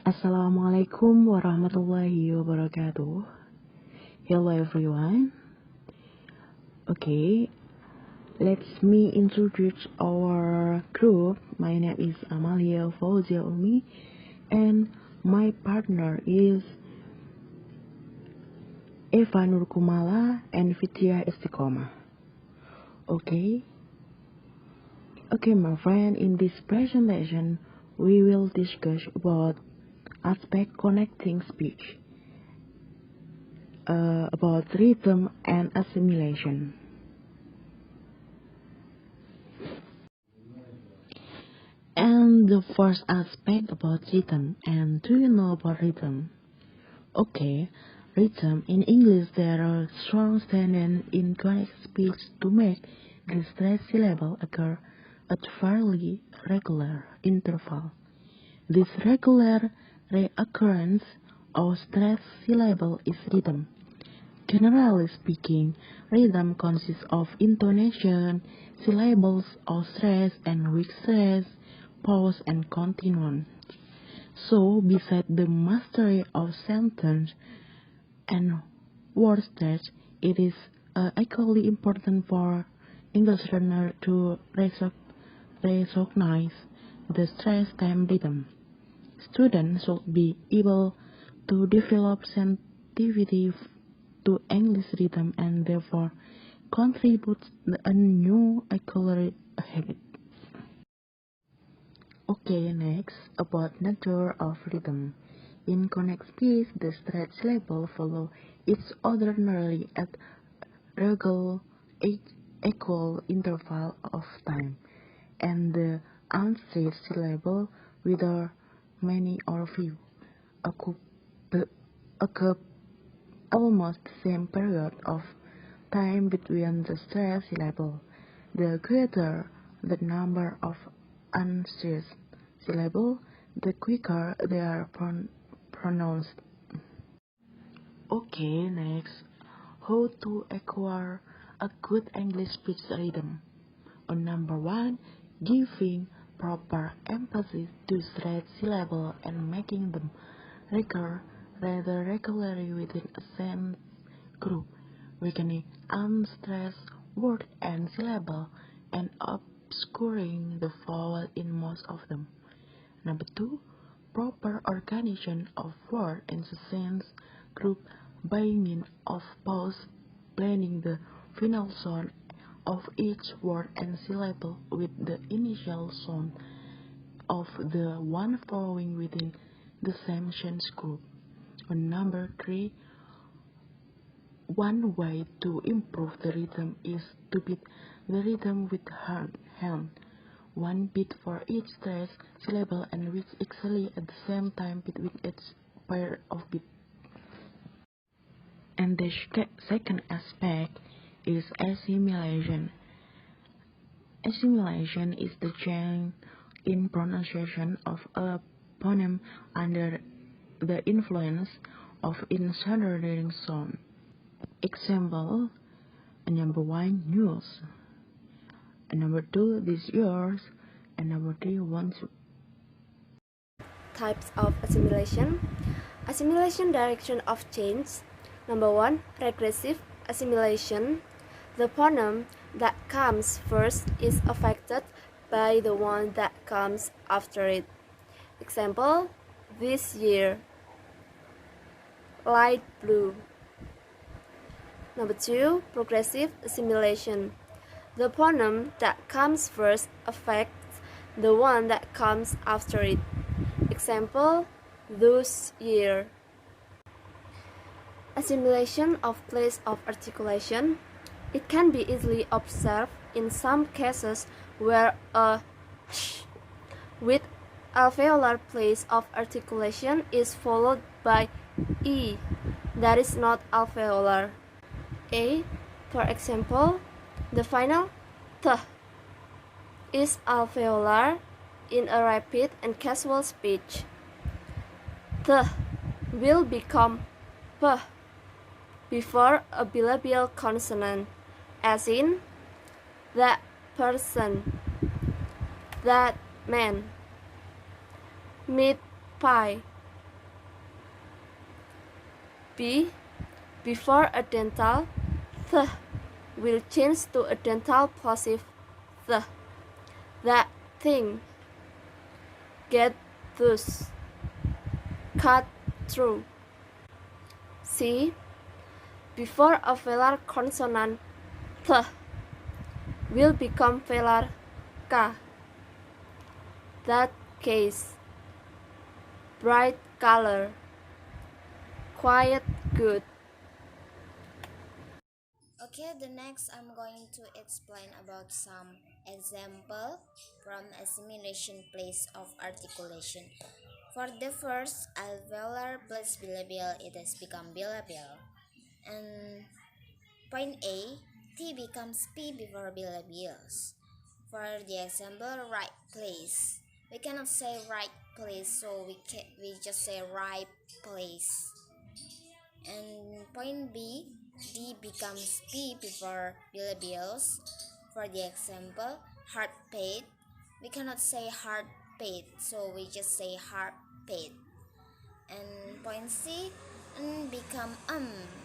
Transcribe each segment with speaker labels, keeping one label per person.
Speaker 1: Assalamualaikum warahmatullahi wabarakatuh. Hello everyone. Okay, let me introduce our group. My name is Amalia Fauzia Umi and my partner is Eva Nurkumala and Fitria Istiqomah. Okay, my friend, in this presentation we will discuss about aspect connecting speech, about rhythm and assimilation. And the first aspect about rhythm. And do you know about rhythm? Okay, rhythm in English there are strong standards in connected speech to make the stressed syllable occur at fairly regular interval. This regular reoccurrence of stressed syllable is rhythm. Generally speaking, rhythm consists of intonation, syllables of stress and weak stress, pause and continuance. So, besides the mastery of sentence and word stress, it is equally important for English learner to recognize the stress time rhythm. Students should be able to develop sensitivity to English rhythm and therefore contribute a new equality habit. Okay, next, about nature of rhythm. In connected speech, the stressed syllable follow each other nearly at regular equal interval of time, and the unstressed syllable, whether many or few, occur almost the same period of time between the stressed syllable. The greater the number of unstressed syllables, the quicker they are pronounced. Okay, next, how to acquire a good English speech rhythm. Number 1, giving proper emphasis to stressed syllables and making them recur rather regularly within a sentence group, weakening unstressed word and syllable and obscuring the vowel in most of them. Number 2, proper organization of word and sentence group by means of pause, blending the final sound of each word and syllable with the initial sound of the one following within the same sentence group. Number 3, one way to improve the rhythm is to beat the rhythm with hand. One beat for each stressed syllable and which exactly at the same time between each pair of beats. And the second aspect is assimilation. Assimilation is the change in pronunciation of a phoneme under the influence of insonorizing sound. Example, number 1, news, number 2, this yours, and number 3, wants.
Speaker 2: Types of assimilation. Assimilation direction of change. Number 1, regressive assimilation. The phoneme that comes first is affected by the one that comes after it. Example, this year, light blue. Number 2, progressive assimilation. The phoneme that comes first affects the one that comes after it. Example, those year. Assimilation of place of articulation. It can be easily observed in some cases where a sh with alveolar place of articulation is followed by e that is not alveolar. For example, the final th is alveolar in a rapid and casual speech. Th will become p before a bilabial consonant, as in that person, that man, meat pie, B. Before a dental th will change to a dental plosive th. That thing get thus cut through. C. Before a velar consonant th will become velar k. That case bright color, quiet good.
Speaker 3: Okay, the next I'm going to explain about some example from assimilation place of articulation. For the first, alveolar plus bilabial, it has become bilabial. And point A, T becomes P before bilabials. For the example, right place. We cannot say right place, so we just say right place. And point B, D becomes P before bilabials. For the example, heart paid. We cannot say heart paid, so we just say heart paid. And point C, N become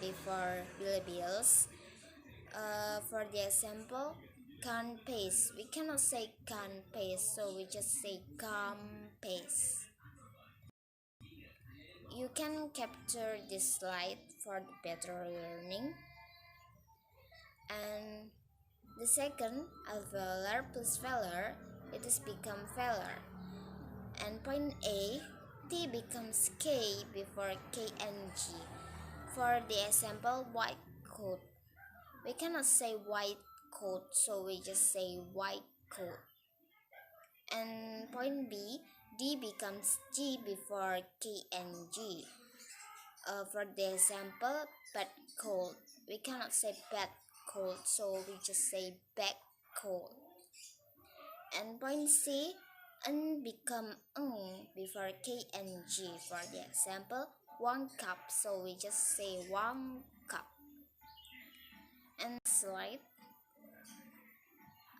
Speaker 3: before bilabials. For the example, can pace. We cannot say can pace, so we just say gum pace. You can capture this slide for the better learning. And the second, alveolar plus velar, it is become velar. And point A, T becomes K before K and G. For the example, white coat. We cannot say white coat, so we just say white coat. And point B, D becomes G before K and G. For the example, bad cold. We cannot say bad cold, so we just say back cold. And point C, N become before K and G. For the example, one cup, so we just say one cup. And slide,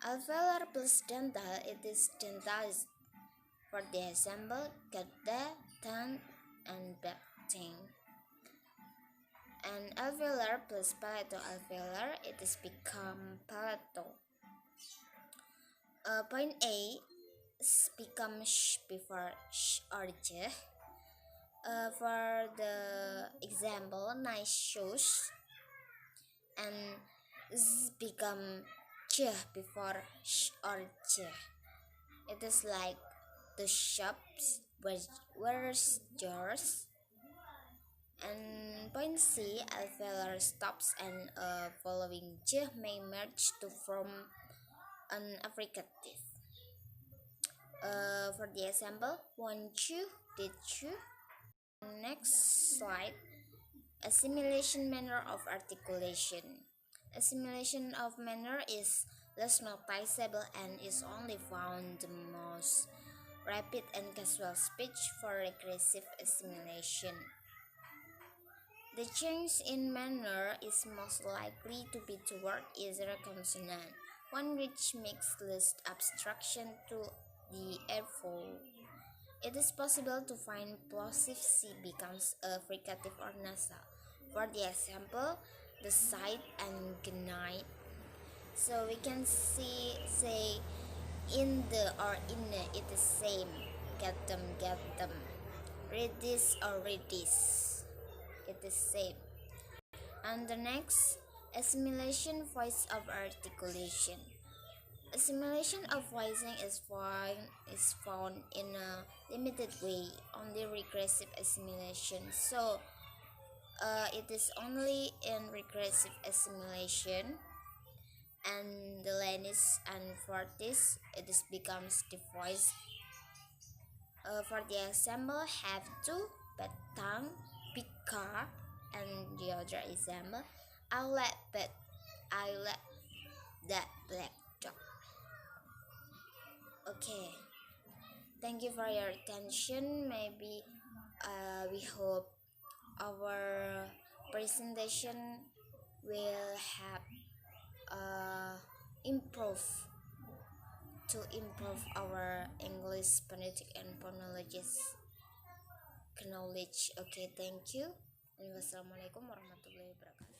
Speaker 3: alveolar plus dental, it is dentalized. For the example, gada, tan, and thing. And alveolar plus palato-alveolar, it is become palato. Point A become sh before sh or j. For the example, nice shoes. And z become j before sh or j. It is like the shops, where's yours? And point C, alveolar stops and following j may merge to form an affricative. For the example, want you, did you? Next slide, assimilation manner of articulation. Assimilation of manner is less noticeable and is only found the most rapid and casual speech for regressive assimilation. The change in manner is most likely to be toward easier consonant, one which makes less abstraction to the airflow. It is possible to find plosive C becomes a fricative or nasal. For the example, the side and gnide. So we can say in the or in the, it is same. Get them, get them. Read this or read this. It is same. And the next, assimilation voice of articulation. Assimilation of voicing is found in a limited way, only regressive assimilation. So it is only in regressive assimilation, and the lenis and fortis it is becomes the voice. For the example, have to, batang, pika, and the other example, I let that black dog. Okay, thank you for your attention. Maybe we hope our presentation will help improve our English phonetic and phonologies knowledge. Okay, thank you. Wassalamualaikum warahmatullahi wabarakatuh.